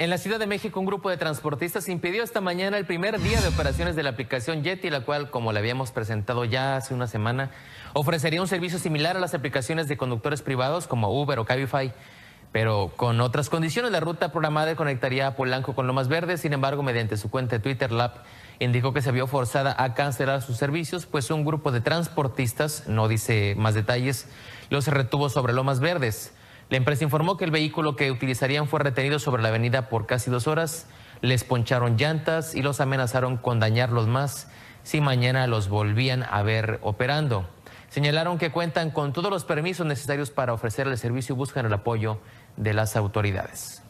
En la Ciudad de México, un grupo de transportistas impidió esta mañana el primer día de operaciones de la aplicación Yeti, la cual, como le habíamos presentado ya hace una semana, ofrecería un servicio similar a las aplicaciones de conductores privados como Uber o Cabify, pero con otras condiciones. La ruta programada conectaría a Polanco con Lomas Verdes. Sin embargo, mediante su cuenta de Twitter, LAP indicó que se vio forzada a cancelar sus servicios, pues un grupo de transportistas, no dice más detalles, los retuvo sobre Lomas Verdes. La empresa informó que el vehículo que utilizarían fue retenido sobre la avenida por casi 2 horas, les poncharon llantas y los amenazaron con dañarlos más si mañana los volvían a ver operando. Señalaron que cuentan con todos los permisos necesarios para ofrecer el servicio y buscan el apoyo de las autoridades.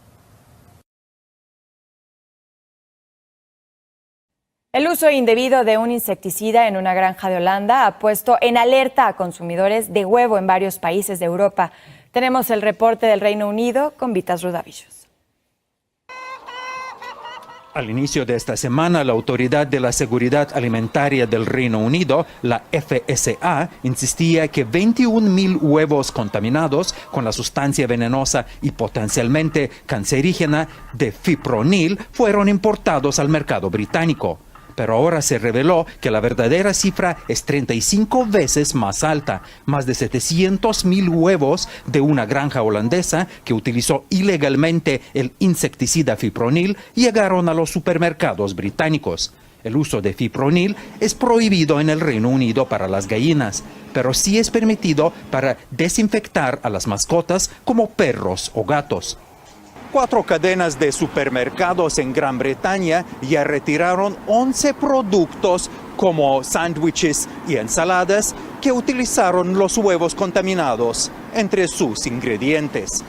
El uso indebido de un insecticida en una granja de Holanda ha puesto en alerta a consumidores de huevo en varios países de Europa. Tenemos el reporte del Reino Unido con Vitas Rudavillos. Al inicio de esta semana, la Autoridad de la Seguridad Alimentaria del Reino Unido, la FSA, insistía que 21.000 huevos contaminados con la sustancia venenosa y potencialmente cancerígena de fipronil fueron importados al mercado británico. Pero ahora se reveló que la verdadera cifra es 35 veces más alta. Más de 700.000 huevos de una granja holandesa que utilizó ilegalmente el insecticida fipronil llegaron a los supermercados británicos. El uso de fipronil es prohibido en el Reino Unido para las gallinas, pero sí es permitido para desinfectar a las mascotas como perros o gatos. 4 cadenas de supermercados en Gran Bretaña ya retiraron 11 productos como sándwiches y ensaladas que utilizaron los huevos contaminados entre sus ingredientes.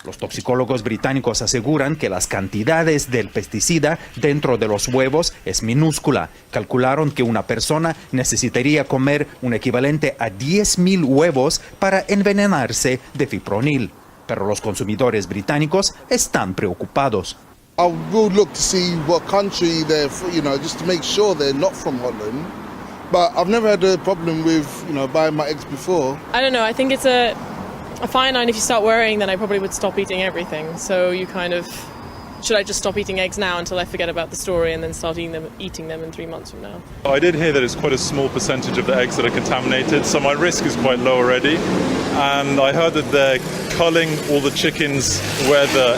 Los toxicólogos británicos aseguran que las cantidades del pesticida dentro de los huevos es minúscula. Calcularon que una persona necesitaría comer un equivalente a 10.000 huevos para envenenarse de fipronil. Pero los consumidores británicos están preocupados. I will look to see what country they're, just to make sure they're not from Holland. But I've never had a problem with, buying my eggs before. I don't know. I think it's a fine line. If you start worrying, then I probably would stop eating everything. So you kind of, should I just stop eating eggs now until I forget about the story and then start eating them in 3 months from now? I did hear that it's quite a small percentage of the eggs that are contaminated, so my risk is quite low already. And I heard that they're culling all the chickens where the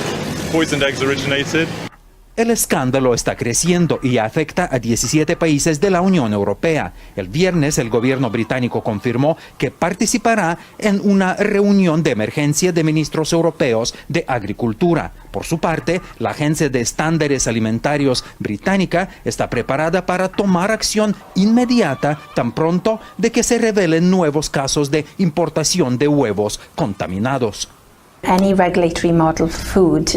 poisoned eggs originated. El escándalo está creciendo y afecta a 17 países de la Unión Europea. El viernes, el gobierno británico confirmó que participará en una reunión de emergencia de ministros europeos de agricultura. Por su parte, la Agencia de Estándares Alimentarios británica está preparada para tomar acción inmediata tan pronto de que se revelen nuevos casos de importación de huevos contaminados. Any regulatory model for food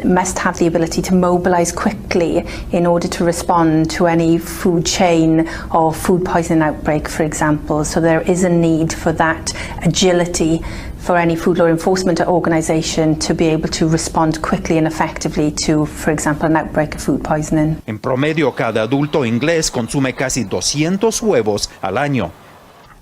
must have the ability to mobilise quickly in order to respond to any food chain or food poisoning outbreak, for example. So there is a need for that agility for any food law enforcement organisation to be able to respond quickly and effectively to, for example, an outbreak of food poisoning. En promedio, cada adulto inglés consume casi 200 huevos al año.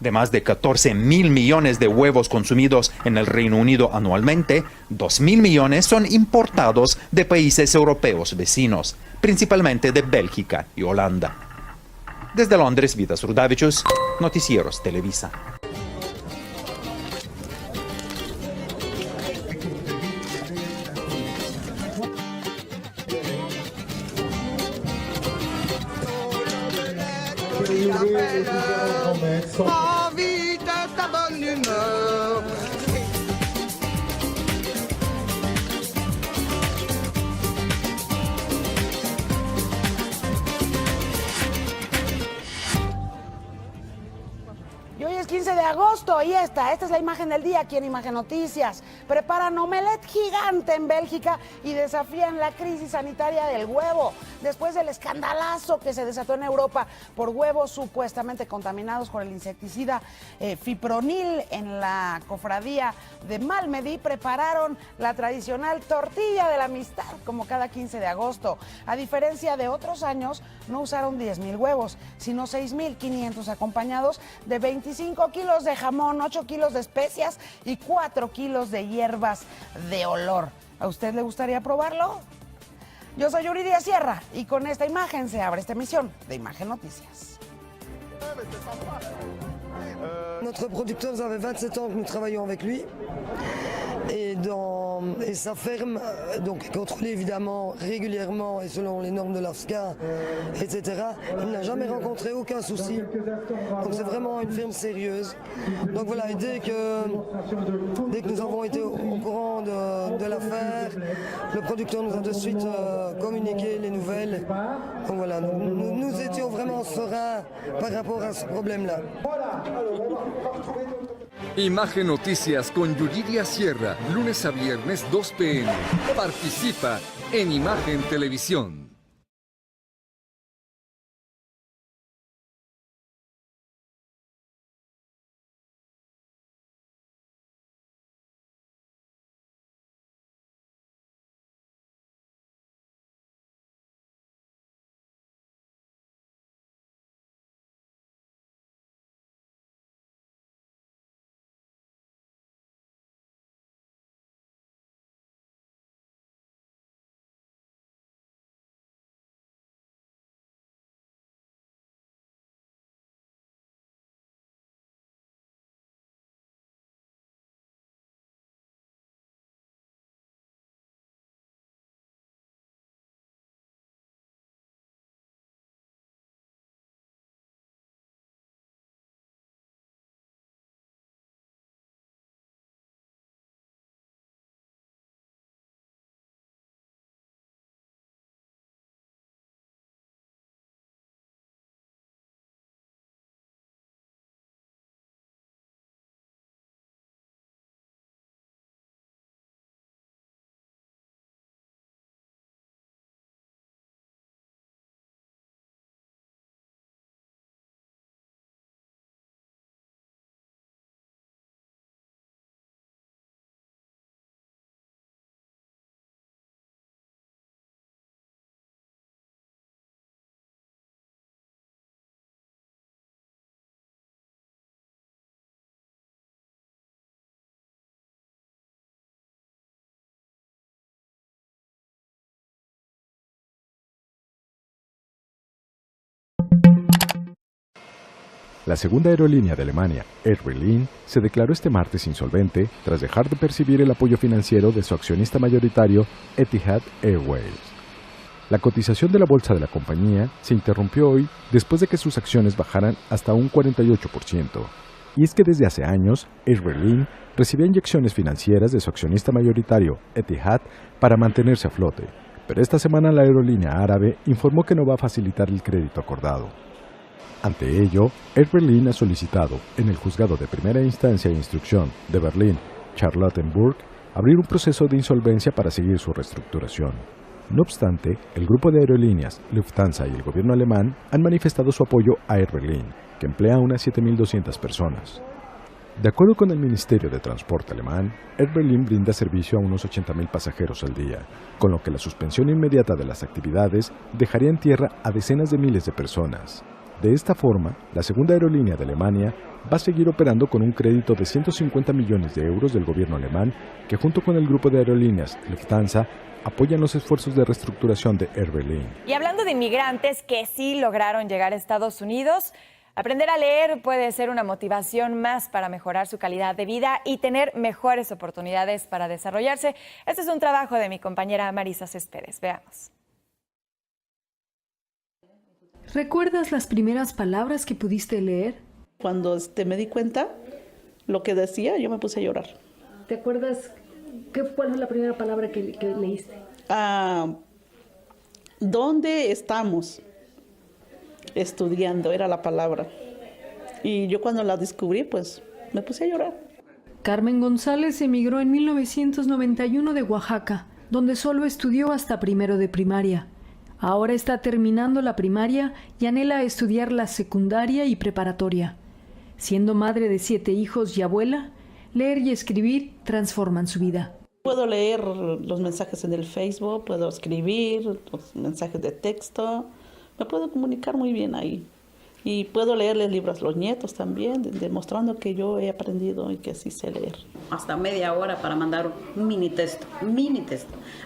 De más de 14.000 millones de huevos consumidos en el Reino Unido anualmente, 2.000 millones son importados de países europeos vecinos, principalmente de Bélgica y Holanda. Desde Londres, Vitas Rudavichus, Noticieros Televisa. Y hoy es 15 de agosto y esta es la imagen del día aquí en Imagen Noticias. Preparan omelette gigante en Bélgica y desafían la crisis sanitaria del huevo después del escandalazo que se desató en Europa por huevos supuestamente contaminados con el insecticida fipronil. En la cofradía de Malmedy prepararon la tradicional tortilla de la amistad como cada 15 de agosto. A diferencia de otros años, no usaron 10.000 huevos, sino 6.500 acompañados de 25 kilos de jamón, 8 kilos de especias y 4 kilos de hielo. hierbas de olor. ¿A usted le gustaría probarlo? Yo soy Yuridia Sierra y con esta imagen se abre esta emisión de Imagen Noticias. Notre producteur, ça fait 27 ans que nous travaillons avec lui. Et sa ferme, donc contrôlée évidemment régulièrement et selon les normes de l'AFSCA, etc. Il n'a jamais rencontré aucun souci. Donc c'est vraiment une ferme sérieuse. Donc voilà, et dès que nous avons été au courant de l'affaire, le producteur nous a de suite communiqué les nouvelles. Donc voilà, nous étions vraiment sereins par rapport à ce problème-là. Imagen Noticias con Yuridia Sierra, lunes a viernes 2 p.m. Participa en Imagen Televisión. La segunda aerolínea de Alemania, Air Berlin, se declaró este martes insolvente tras dejar de percibir el apoyo financiero de su accionista mayoritario Etihad Airways. La cotización de la bolsa de la compañía se interrumpió hoy después de que sus acciones bajaran hasta un 48%. Y es que desde hace años, Air Berlin recibía inyecciones financieras de su accionista mayoritario Etihad para mantenerse a flote, pero esta semana la aerolínea árabe informó que no va a facilitar el crédito acordado. Ante ello, Air Berlin ha solicitado en el juzgado de primera instancia e instrucción de Berlín, Charlottenburg, abrir un proceso de insolvencia para seguir su reestructuración. No obstante, el grupo de aerolíneas Lufthansa y el gobierno alemán han manifestado su apoyo a Air Berlin, que emplea a unas 7.200 personas. De acuerdo con el Ministerio de Transporte alemán, Air Berlin brinda servicio a unos 80.000 pasajeros al día, con lo que la suspensión inmediata de las actividades dejaría en tierra a decenas de miles de personas. De esta forma, la segunda aerolínea de Alemania va a seguir operando con un crédito de 150 millones de euros del gobierno alemán, que junto con el grupo de aerolíneas Lufthansa apoyan los esfuerzos de reestructuración de Air Berlin. Y hablando de inmigrantes que sí lograron llegar a Estados Unidos, aprender a leer puede ser una motivación más para mejorar su calidad de vida y tener mejores oportunidades para desarrollarse. Este es un trabajo de mi compañera Marisa Céspedes. Veamos. ¿Recuerdas las primeras palabras que pudiste leer? Cuando me di cuenta lo que decía, yo me puse a llorar. ¿Te acuerdas cuál fue la primera palabra que leíste? ¿Dónde estamos estudiando? Era la palabra. Y yo cuando la descubrí, pues me puse a llorar. Carmen González emigró en 1991 de Oaxaca, donde solo estudió hasta primero de primaria. Ahora está terminando la primaria y anhela estudiar la secundaria y preparatoria. Siendo madre de 7 hijos y abuela, leer y escribir transforman su vida. Puedo leer los mensajes en el Facebook, puedo escribir los mensajes de texto, me puedo comunicar muy bien ahí. Y puedo leerles libros a los nietos también, demostrando que yo he aprendido y que sí sé leer. Hasta media hora para mandar un mini texto.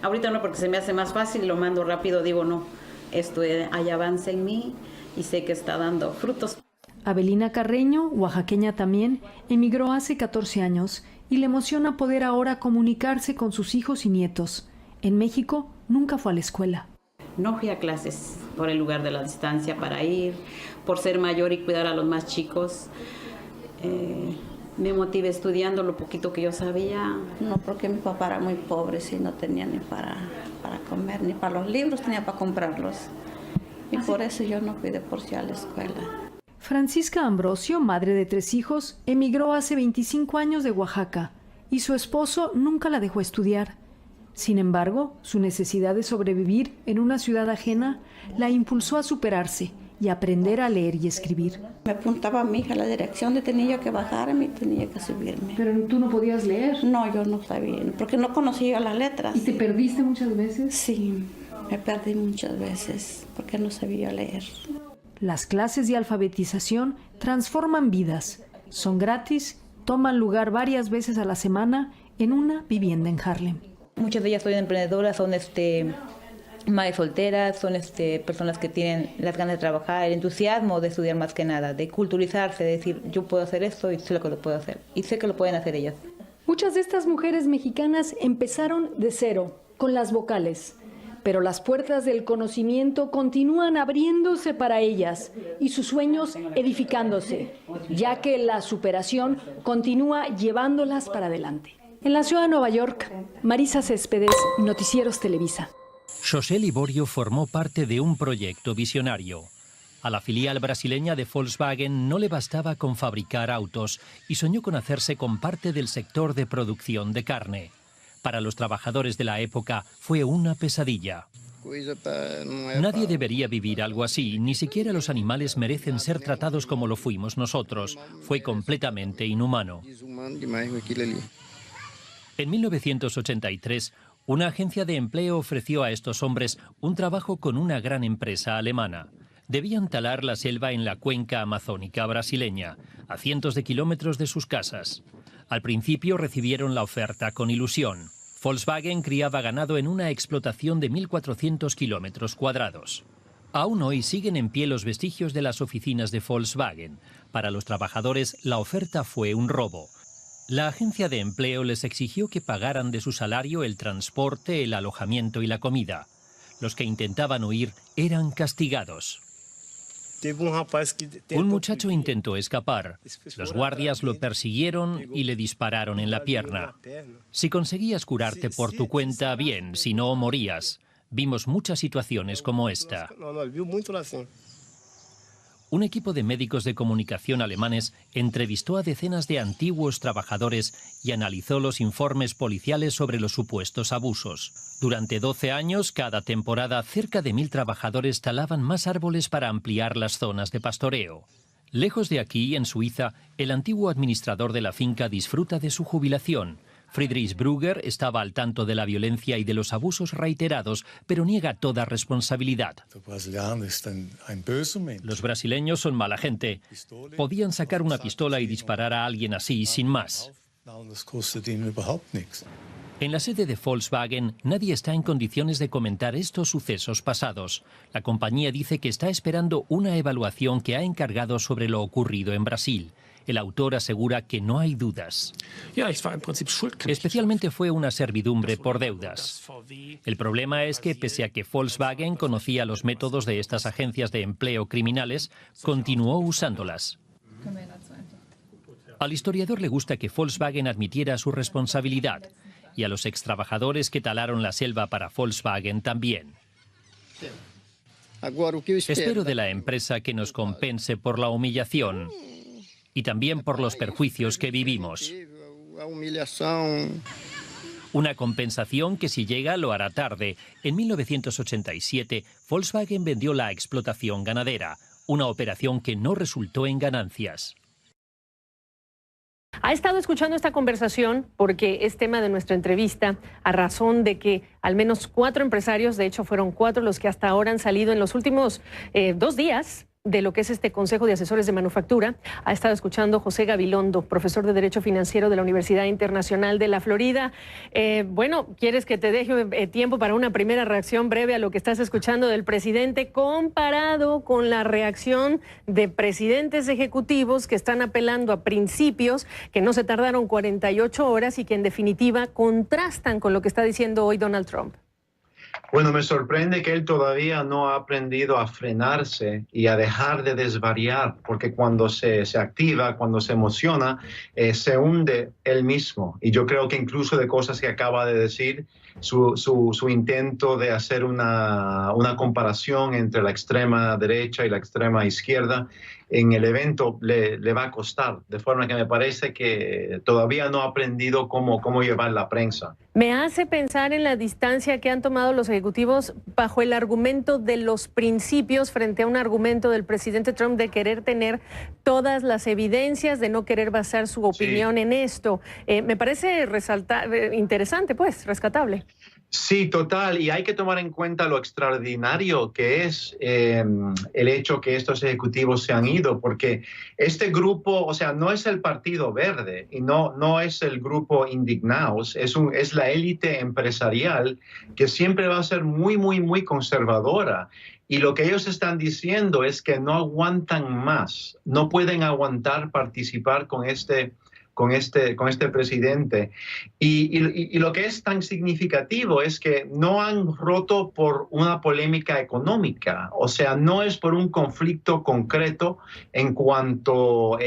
Ahorita no, porque se me hace más fácil y lo mando rápido. Digo, no, esto hay avance en mí y sé que está dando frutos. Abelina Carreño, oaxaqueña también, emigró hace 14 años y le emociona poder ahora comunicarse con sus hijos y nietos. En México nunca fue a la escuela. No fui a clases por el lugar de la distancia para ir, por ser mayor y cuidar a los más chicos. Me motivé estudiando lo poquito que yo sabía. No, porque mi papá era muy pobre, sí, no tenía ni para comer, ni para los libros tenía para comprarlos. Y por eso yo no fui de por sí a la escuela. Francisca Ambrosio, madre de 3 hijos, emigró hace 25 años de Oaxaca y su esposo nunca la dejó estudiar. Sin embargo, su necesidad de sobrevivir en una ciudad ajena la impulsó a superarse y aprender a leer y escribir. Me apuntaba a mi hija a la dirección de tenía que bajarme y tenía que subirme. ¿Pero tú no podías leer? No, yo no sabía, porque no conocía las letras. ¿Y te perdiste muchas veces? Sí, me perdí muchas veces porque no sabía leer. Las clases de alfabetización transforman vidas. Son gratis, toman lugar varias veces a la semana en una vivienda en Harlem. Muchas de ellas son emprendedoras, son madres solteras, son personas que tienen las ganas de trabajar, el entusiasmo de estudiar más que nada, de culturizarse, de decir yo puedo hacer esto y sé lo que lo puedo hacer. Y sé que lo pueden hacer ellas. Muchas de estas mujeres mexicanas empezaron de cero, con las vocales. Pero las puertas del conocimiento continúan abriéndose para ellas y sus sueños edificándose, ya que la superación continúa llevándolas para adelante. En la ciudad de Nueva York, Marisa Céspedes, Noticieros Televisa. José Liborio formó parte de un proyecto visionario. A la filial brasileña de Volkswagen no le bastaba con fabricar autos y soñó con hacerse con parte del sector de producción de carne. Para los trabajadores de la época fue una pesadilla. Nadie debería vivir algo así, ni siquiera los animales merecen ser tratados como lo fuimos nosotros. Fue completamente inhumano. En 1983, una agencia de empleo ofreció a estos hombres un trabajo con una gran empresa alemana. Debían talar la selva en la cuenca amazónica brasileña, a cientos de kilómetros de sus casas. Al principio recibieron la oferta con ilusión. Volkswagen criaba ganado en una explotación de 1.400 kilómetros cuadrados. Aún hoy siguen en pie los vestigios de las oficinas de Volkswagen. Para los trabajadores, la oferta fue un robo. La agencia de empleo les exigió que pagaran de su salario el transporte, el alojamiento y la comida. Los que intentaban huir eran castigados. Un muchacho intentó escapar. Los guardias lo persiguieron y le dispararon en la pierna. Si conseguías curarte por tu cuenta, bien, si no, morías. Vimos muchas situaciones como esta. Un equipo de médicos de comunicación alemanes entrevistó a decenas de antiguos trabajadores y analizó los informes policiales sobre los supuestos abusos. Durante 12 años, cada temporada, cerca de 1.000 trabajadores talaban más árboles para ampliar las zonas de pastoreo. Lejos de aquí, en Suiza, el antiguo administrador de la finca disfruta de su jubilación. Friedrich Brugger estaba al tanto de la violencia y de los abusos reiterados, pero niega toda responsabilidad. Los brasileños son mala gente. Podían sacar una pistola y disparar a alguien así, sin más. En la sede de Volkswagen, nadie está en condiciones de comentar estos sucesos pasados. La compañía dice que está esperando una evaluación que ha encargado sobre lo ocurrido en Brasil. El autor asegura que no hay dudas. Especialmente fue una servidumbre por deudas. El problema es que, pese a que Volkswagen conocía los métodos de estas agencias de empleo criminales, continuó usándolas. Al historiador le gusta que Volkswagen admitiera su responsabilidad, y a los extrabajadores que talaron la selva para Volkswagen también. Espero de la empresa que nos compense por la humillación y también por los perjuicios que vivimos. Una compensación que, si llega, lo hará tarde. En 1987, Volkswagen vendió la explotación ganadera, una operación que no resultó en ganancias. Ha estado escuchando esta conversación porque es tema de nuestra entrevista, a razón de que al menos 4 empresarios, de hecho fueron 4 los que hasta ahora han salido en los últimos 2 días, de lo que es este Consejo de Asesores de Manufactura. Ha estado escuchando José Gabilondo, profesor de Derecho Financiero de la Universidad Internacional de la Florida. Bueno, ¿quieres que te deje tiempo para una primera reacción breve a lo que estás escuchando del presidente comparado con la reacción de presidentes ejecutivos que están apelando a principios que no se tardaron 48 horas y que en definitiva contrastan con lo que está diciendo hoy Donald Trump? Bueno, me sorprende que él todavía no ha aprendido a frenarse y a dejar de desvariar, porque cuando se activa, cuando se emociona, se hunde él mismo. Y yo creo que incluso de cosas que acaba de decir, su intento de hacer una comparación entre la extrema derecha y la extrema izquierda en el evento le va a costar, de forma que me parece que todavía no ha aprendido cómo llevar la prensa. Me hace pensar en la distancia que han tomado los ejecutivos bajo el argumento de los principios frente a un argumento del presidente Trump de querer tener todas las evidencias, de no querer basar su opinión en esto. Me parece interesante, pues, rescatable. Sí, total, y hay que tomar en cuenta lo extraordinario que es el hecho que estos ejecutivos se han ido, porque este grupo, o sea, no es el Partido Verde y no es el grupo Indignados, es la élite empresarial que siempre va a ser muy conservadora. Y lo que ellos están diciendo es que no aguantan más, no pueden aguantar participar con este presidente. Y lo que es tan significativo es que no han roto por una polémica económica, o sea, no es por un conflicto concreto en cuanto a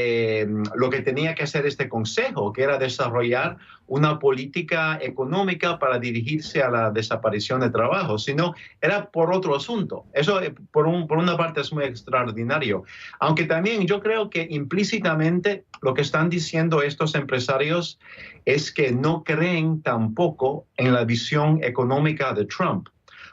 lo que tenía que hacer este consejo, que era desarrollar una política económica para dirigirse a la desaparición de trabajo, sino era por otro asunto. Eso por una parte es muy extraordinario, aunque también yo creo que implícitamente lo que están diciendo estos empresarios es que no creen tampoco en la visión económica de Trump.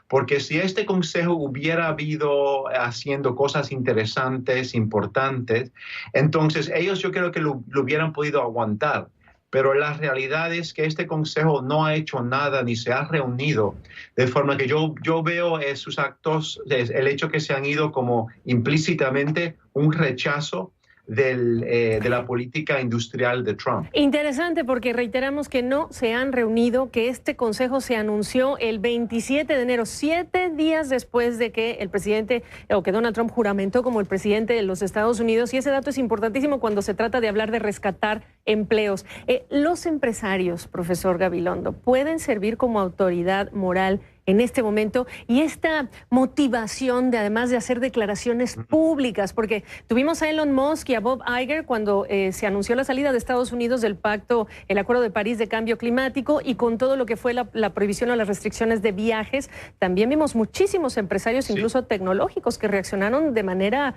Porque si este consejo hubiera habido haciendo cosas interesantes, importantes, entonces ellos yo creo que lo hubieran podido aguantar. Pero la realidad es que este consejo no ha hecho nada ni se ha reunido, de forma que yo veo sus actos, el hecho que se han ido como implícitamente un rechazo de la política industrial de Trump. Interesante, porque reiteramos que no se han reunido, que este consejo se anunció el 27 de enero, 7 días después de que el presidente, o que Donald Trump juramentó como el presidente de los Estados Unidos, y ese dato es importantísimo cuando se trata de hablar de rescatar empleos. Los empresarios, profesor Gabilondo, pueden servir como autoridad moral en este momento, y esta motivación de, además de hacer declaraciones públicas, porque tuvimos a Elon Musk y a Bob Iger cuando se anunció la salida de Estados Unidos del pacto, el Acuerdo de París de Cambio Climático, y con todo lo que fue la prohibición o las restricciones de viajes. También vimos muchísimos empresarios, incluso tecnológicos, que reaccionaron de manera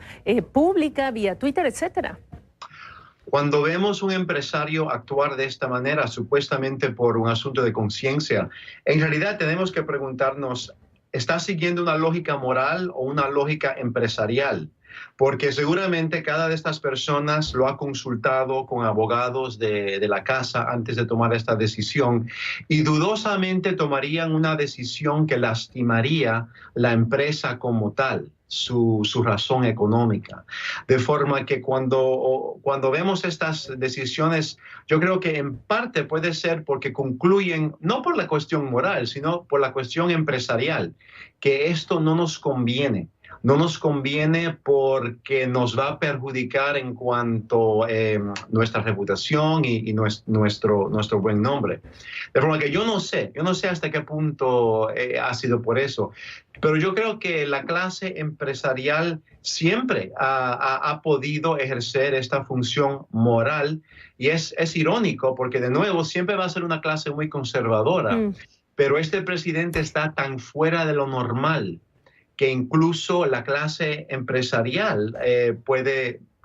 pública, vía Twitter, etcétera. Cuando vemos un empresario actuar de esta manera, supuestamente por un asunto de conciencia, en realidad tenemos que preguntarnos, ¿está siguiendo una lógica moral o una lógica empresarial? Porque seguramente cada de estas personas lo ha consultado con abogados de la casa antes de tomar esta decisión, y dudosamente tomarían una decisión que lastimaría la empresa como tal, su razón económica. De forma que cuando vemos estas decisiones, yo creo que en parte puede ser porque concluyen, no por la cuestión moral, sino por la cuestión empresarial, que esto no nos conviene. No nos conviene porque nos va a perjudicar en cuanto a nuestra reputación y nuestro buen nombre. De forma que yo no sé hasta qué punto ha sido por eso, pero yo creo que la clase empresarial siempre ha podido ejercer esta función moral, y es irónico porque, de nuevo, siempre va a ser una clase muy conservadora, pero este presidente está tan fuera de lo normal que incluso la clase empresarial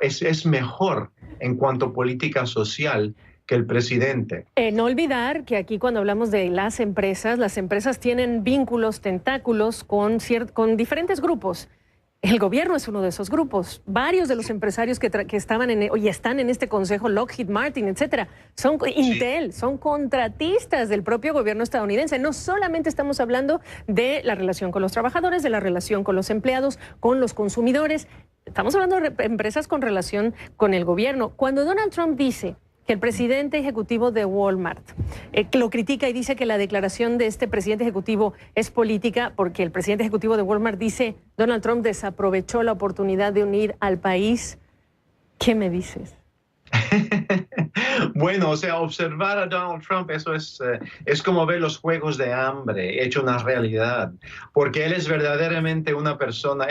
es mejor en cuanto a política social que el presidente. No olvidar que aquí, cuando hablamos de las empresas tienen vínculos, tentáculos con diferentes grupos. El gobierno es uno de esos grupos. Varios de los empresarios que estaban y están en este consejo, Lockheed Martin, etcétera, Intel, son contratistas del propio gobierno estadounidense. No solamente estamos hablando de la relación con los trabajadores, de la relación con los empleados, con los consumidores. Estamos hablando de empresas con relación con el gobierno. Cuando Donald Trump dice que el presidente ejecutivo de Walmart lo critica y dice que la declaración de este presidente ejecutivo es política porque el presidente ejecutivo de Walmart dice Donald Trump desaprovechó la oportunidad de unir al país, ¿qué me dices? Bueno, o sea, observar a Donald Trump, eso es como ver los juegos de hambre hecho una realidad, porque él es verdaderamente una persona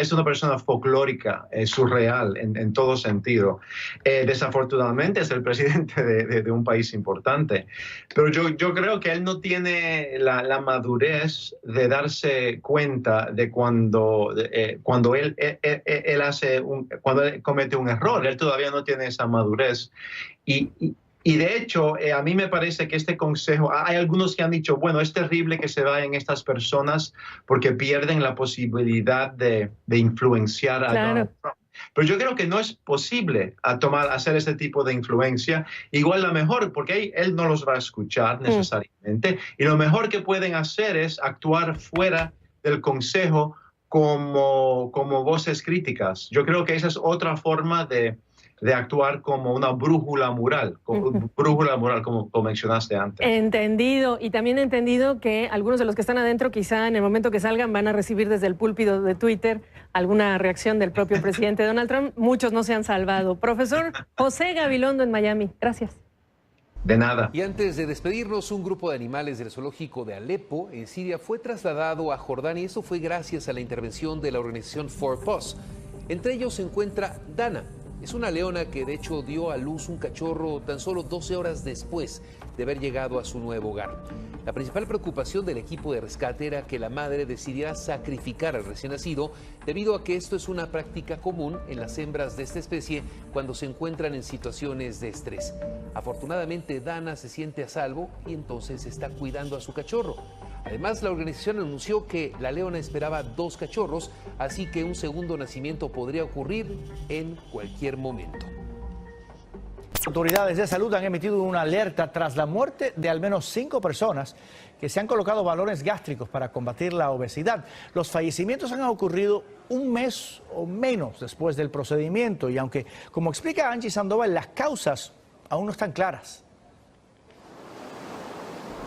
folclórica, surreal en todo sentido. Desafortunadamente es el presidente de un país importante, pero yo creo que él no tiene la madurez de darse cuenta de cuando él comete un error. Él todavía no tiene esa madurez. Y de hecho, a mí me parece que este consejo, hay algunos que han dicho, bueno, es terrible que se vayan estas personas porque pierden la posibilidad de influenciar a Donald Trump. Pero yo creo que no es posible hacer este tipo de influencia. Igual la mejor, porque él no los va a escuchar necesariamente, y lo mejor que pueden hacer es actuar fuera del consejo como voces críticas. Yo creo que esa es otra forma de actuar como una brújula moral, como mencionaste antes. Entendido, y también he entendido que algunos de los que están adentro quizá en el momento que salgan van a recibir desde el púlpito de Twitter alguna reacción del propio presidente Donald Trump. Muchos no se han salvado. Profesor José Gabilondo en Miami, gracias. De nada. Y antes de despedirnos, un grupo de animales del zoológico de Alepo, en Siria, fue trasladado a Jordania, y eso fue gracias a la intervención de la organización 4Paws. Entre ellos se encuentra Dana. Es una leona que de hecho dio a luz un cachorro tan solo 12 horas después de haber llegado a su nuevo hogar. La principal preocupación del equipo de rescate era que la madre decidiera sacrificar al recién nacido, debido a que esto es una práctica común en las hembras de esta especie cuando se encuentran en situaciones de estrés. Afortunadamente, Dana se siente a salvo y entonces está cuidando a su cachorro. Además, la organización anunció que la leona esperaba 2 cachorros, así que un segundo nacimiento podría ocurrir en cualquier momento. Autoridades de salud han emitido una alerta tras la muerte de al menos 5 personas que se han colocado balones gástricos para combatir la obesidad. Los fallecimientos han ocurrido un mes o menos después del procedimiento y aunque, como explica Angie Sandoval, las causas aún no están claras.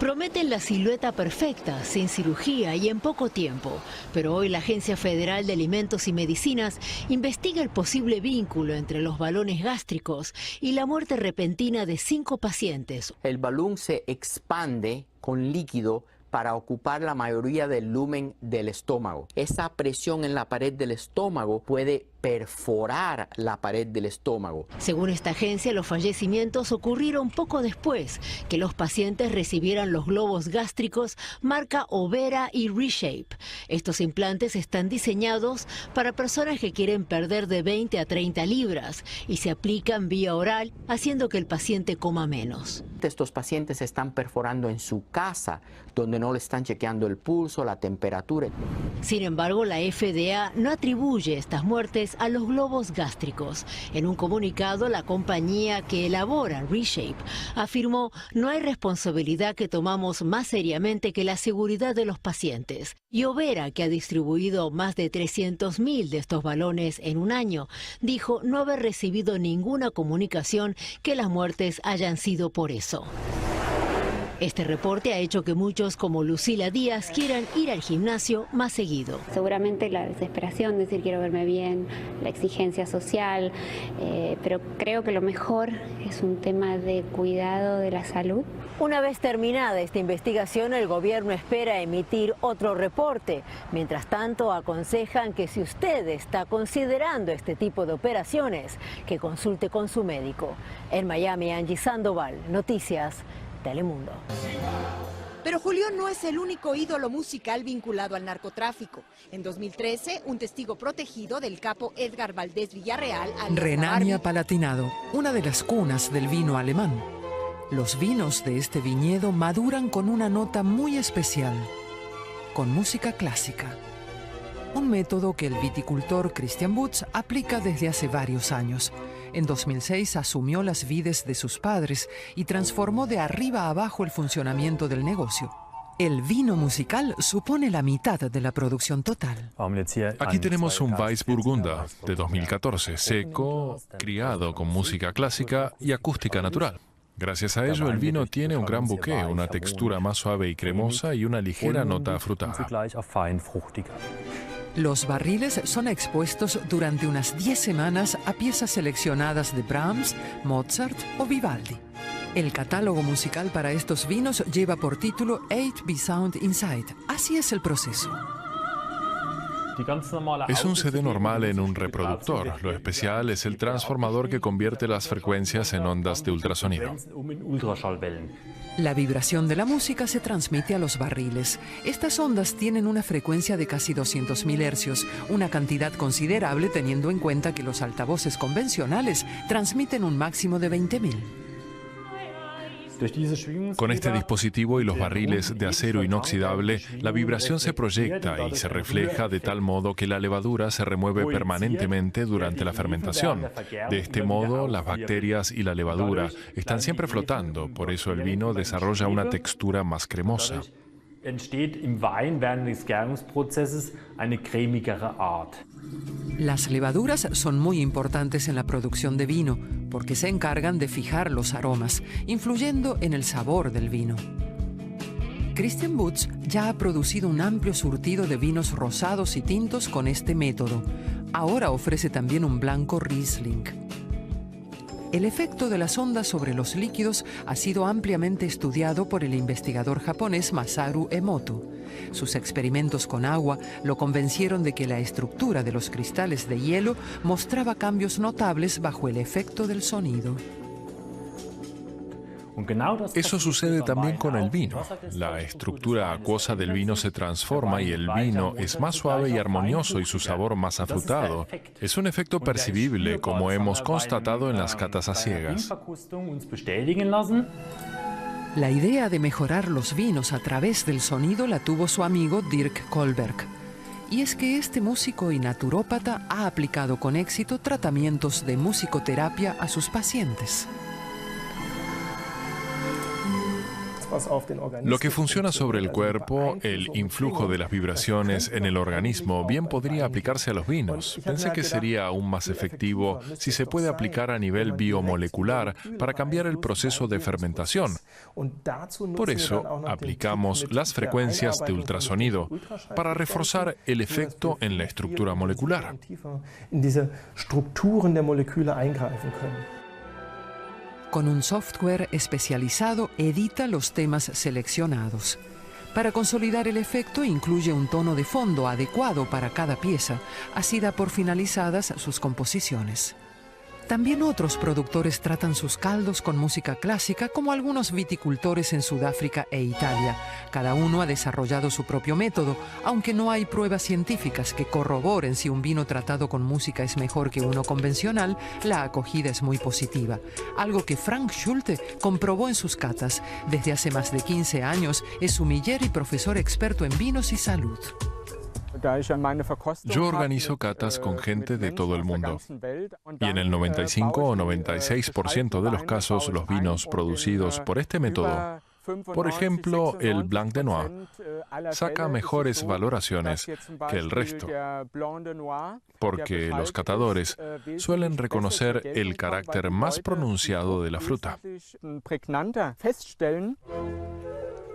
Prometen la silueta perfecta, sin cirugía y en poco tiempo. Pero hoy la Agencia Federal de Alimentos y Medicinas investiga el posible vínculo entre los balones gástricos y la muerte repentina de 5 pacientes. El balón se expande con líquido para ocupar la mayoría del lumen del estómago. Esa presión en la pared del estómago puede perforar la pared del estómago. Según esta agencia, los fallecimientos ocurrieron poco después que los pacientes recibieran los globos gástricos marca Overa y Reshape. Estos implantes están diseñados para personas que quieren perder de 20 a 30 libras y se aplican vía oral, haciendo que el paciente coma menos. Estos pacientes se están perforando en su casa, donde no le están chequeando el pulso, la temperatura. Sin embargo, la FDA no atribuye estas muertes a los globos gástricos. En un comunicado, la compañía que elabora Reshape afirmó: no hay responsabilidad que tomamos más seriamente que la seguridad de los pacientes. Y Overa, que ha distribuido más de 300.000 de estos balones en un año, dijo no haber recibido ninguna comunicación que las muertes hayan sido por eso. Este reporte ha hecho que muchos, como Lucila Díaz, quieran ir al gimnasio más seguido. Seguramente la desesperación, decir quiero verme bien, la exigencia social, pero creo que lo mejor es un tema de cuidado de la salud. Una vez terminada esta investigación, el gobierno espera emitir otro reporte. Mientras tanto, aconsejan que si usted está considerando este tipo de operaciones, que consulte con su médico. En Miami, Angie Sandoval, Noticias Telemundo. Pero Julián no es el único ídolo musical vinculado al narcotráfico. En 2013, un testigo protegido del capo Edgar Valdés Villarreal... Renania Palatinado, una de las cunas del vino alemán. Los vinos de este viñedo maduran con una nota muy especial, con música clásica. Un método que el viticultor Christian Butz aplica desde hace varios años. En 2006 asumió las vides de sus padres y transformó de arriba a abajo el funcionamiento del negocio. El vino musical supone la mitad de la producción total. Aquí tenemos un Weissburgunder de 2014, seco, criado con música clásica y acústica natural. Gracias a ello, el vino tiene un gran bouquet, una textura más suave y cremosa y una ligera nota afrutada. Los barriles son expuestos durante unas 10 semanas a piezas seleccionadas de Brahms, Mozart o Vivaldi. El catálogo musical para estos vinos lleva por título 8B Sound Inside. Así es el proceso. Es un CD normal en un reproductor. Lo especial es el transformador que convierte las frecuencias en ondas de ultrasonido. La vibración de la música se transmite a los barriles. Estas ondas tienen una frecuencia de casi 200.000 hercios, una cantidad considerable teniendo en cuenta que los altavoces convencionales transmiten un máximo de 20.000. Con este dispositivo y los barriles de acero inoxidable, la vibración se proyecta y se refleja de tal modo que la levadura se remueve permanentemente durante la fermentación. De este modo, las bacterias y la levadura están siempre flotando, por eso el vino desarrolla una textura más cremosa. Las levaduras son muy importantes en la producción de vino porque se encargan de fijar los aromas, influyendo en el sabor del vino. Christian Butz ya ha producido un amplio surtido de vinos rosados y tintos con este método. Ahora ofrece también un blanco Riesling. El efecto de las ondas sobre los líquidos ha sido ampliamente estudiado por el investigador japonés Masaru Emoto. Sus experimentos con agua lo convencieron de que la estructura de los cristales de hielo mostraba cambios notables bajo el efecto del sonido. Eso sucede también con el vino. La estructura acuosa del vino se transforma y el vino es más suave y armonioso y su sabor más afrutado. Es un efecto percibible, como hemos constatado en las catas a ciegas. La idea de mejorar los vinos a través del sonido la tuvo su amigo Dirk Kohlberg. Y es que este músico y naturópata ha aplicado con éxito tratamientos de musicoterapia a sus pacientes. Lo que funciona sobre el cuerpo, el influjo de las vibraciones en el organismo, bien podría aplicarse a los vinos. Pensé que sería aún más efectivo si se puede aplicar a nivel biomolecular para cambiar el proceso de fermentación. Por eso, aplicamos las frecuencias de ultrasonido para reforzar el efecto en la estructura molecular. Con un software especializado edita los temas seleccionados. Para consolidar el efecto incluye un tono de fondo adecuado para cada pieza, así da por finalizadas sus composiciones. También otros productores tratan sus caldos con música clásica, como algunos viticultores en Sudáfrica e Italia. Cada uno ha desarrollado su propio método, aunque no hay pruebas científicas que corroboren si un vino tratado con música es mejor que uno convencional. La acogida es muy positiva, algo que Frank Schulte comprobó en sus catas. Desde hace más de 15 años es sommelier y profesor experto en vinos y salud. Yo organizo catas con gente de todo el mundo y en el 95 o 96% de los casos los vinos producidos por este método, por ejemplo el Blanc de Noir, saca mejores valoraciones que el resto, porque los catadores suelen reconocer el carácter más pronunciado de la fruta.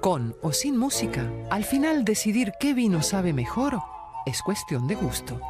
Con o sin música, al final decidir qué vino sabe mejor es cuestión de gusto.